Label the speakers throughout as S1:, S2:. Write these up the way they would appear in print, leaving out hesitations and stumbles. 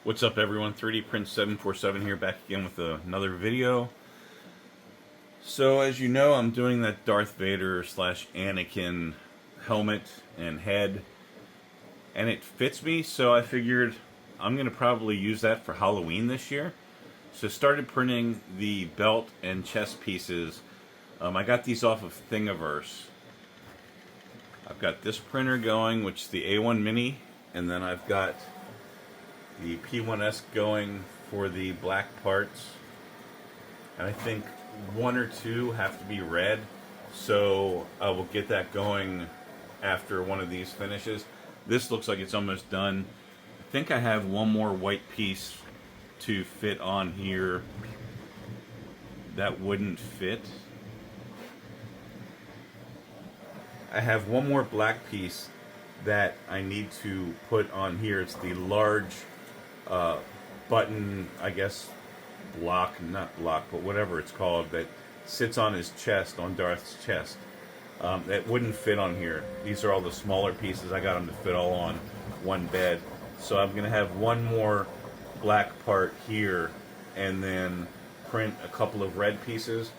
S1: What's up, everyone? 3D Print 747 here, back again with another video. So as you know, I'm doing that Darth Vader slash Anakin helmet and head, and it fits me, so I figured I'm going to probably use that for Halloween this year. So started printing the belt and chest pieces. I got these off of Thingiverse. I've got this printer going, which is the A1 Mini, and then I've got the P1S going for the black parts, and I think one or two have to be red, so I will get that going after one of these finishes. This looks like it's almost done. I think I have one more white piece to fit on here that wouldn't fit. I have one more black piece that I need to put on here. It's the large button, I guess, block, not block, but whatever it's called, that sits on his chest, on Darth's chest. That wouldn't fit on here. These are all the smaller pieces. I got them to fit all on one bed. So I'm going to have one more black part here and then print a couple of red pieces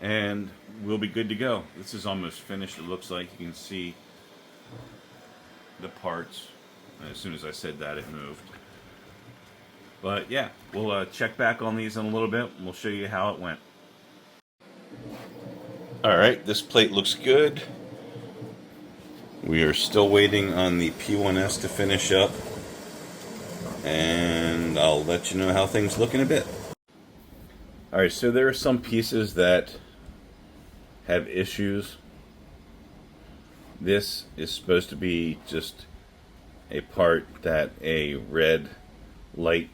S1: and we'll be good to go. This is almost finished, it looks like. You can see the parts. As soon as I said that, it moved. But yeah, we'll check back on these in a little bit and we'll show you how it went. Alright, this plate looks good. We are still waiting on the P1S to finish up, and I'll let you know how things look in a bit. Alright, so there are some pieces that have issues. This is supposed to be just a part that a red light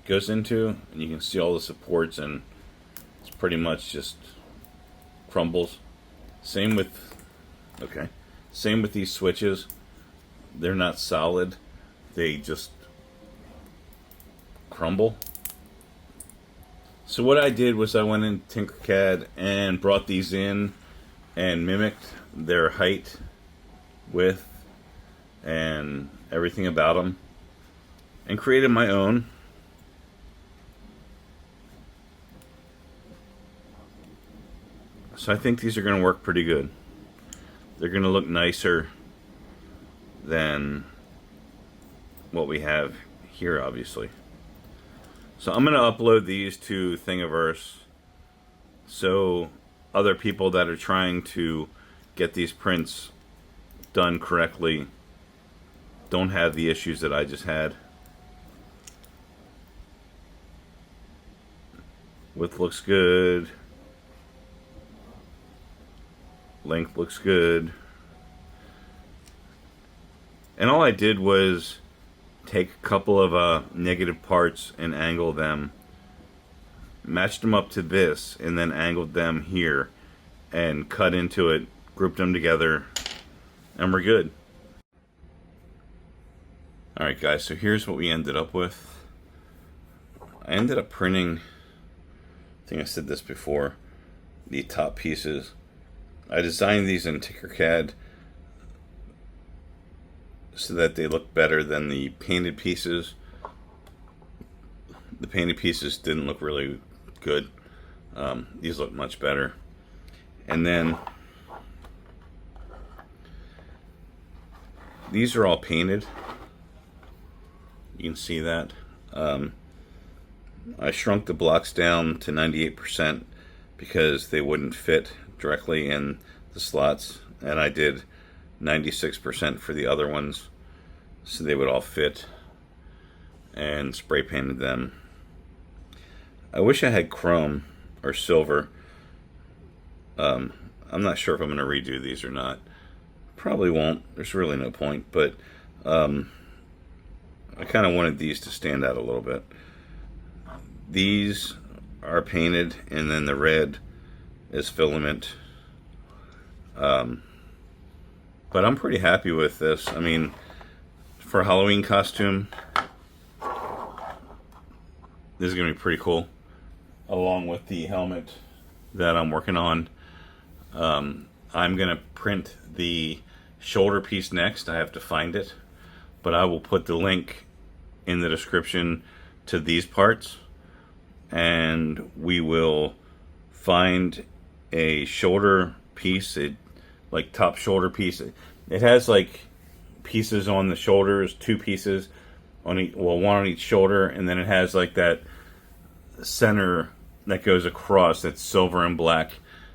S1: goes into, and you can see all the supports, and it's pretty much just crumbles. Same with these switches. They're not solid, they just crumble. So what I did was I went in Tinkercad and brought these in and mimicked their height, width, and everything about them, and created my own. So I think these are going to work pretty good. They're going to look nicer than what we have here, obviously. So I'm going to upload these to Thingiverse so other people that are trying to get these prints done correctly don't have the issues that I just had. Width looks good. Length looks good. And all I did was take a couple of negative parts and angle them, matched them up to this, and then angled them here and cut into it, grouped them together, and we're good. Alright guys, so here's what we ended up with. I ended up printing, I think I said this before, the top pieces. I designed these in Tinkercad so that they look better than the painted pieces. The painted pieces didn't look really good. These look much better. And then these are all painted. You can see that. I shrunk the blocks down to 98% because they wouldn't fit directly in the slots, and I did 96% for the other ones so they would all fit, and spray painted them. I wish I had chrome or silver. I'm not sure if I'm going to redo these or not. Probably won't. There's really no point, but I kind of wanted these to stand out a little bit. These are painted, and then the red is filament. But I'm pretty happy with this. I mean, for a Halloween costume, this is going to be pretty cool, along with the helmet that I'm working on. I'm going to print the shoulder piece next. I have to find it, but I will put the link in the description to these parts, and we will find a shoulder piece, like top shoulder piece. It has like pieces on the shoulders, 2 pieces on each, well, 1 on each shoulder, and then it has like that center that goes across that's silver and black.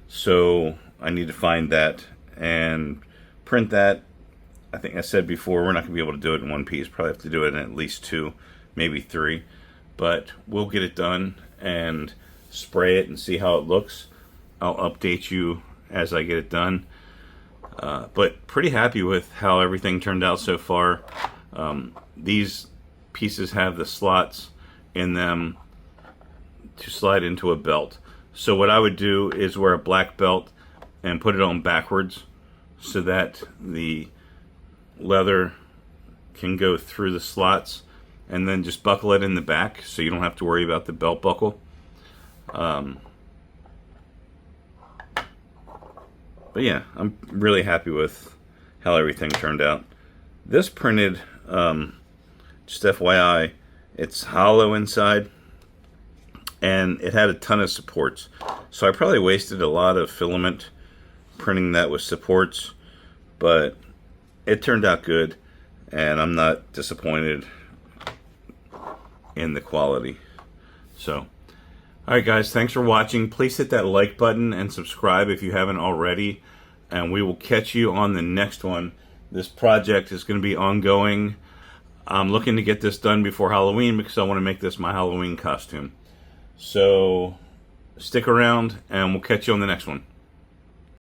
S1: So I need to find that and print that. I think I said before, we're not going to be able to do it in 1 piece. Probably have to do it in at least 2, maybe 3. But we'll get it done and spray it and see how it looks. I'll update you as I get it done. But pretty happy with how everything turned out so far. These pieces have the slots in them to slide into a belt. So what I would do is wear a black belt and put it on backwards so that the leather can go through the slots, and then just buckle it in the back so you don't have to worry about the belt buckle. But yeah, I'm really happy with how everything turned out. This printed, just FYI, it's hollow inside, and it had a ton of supports. So I probably wasted a lot of filament printing that with supports, but it turned out good, and I'm not disappointed in the quality. So, alright guys, thanks for watching. Please hit that like button and subscribe if you haven't already, and we will catch you on the next one. This project is going to be ongoing. I'm looking to get this done before Halloween because I want to make this my Halloween costume. So stick around and we'll catch you on the next one.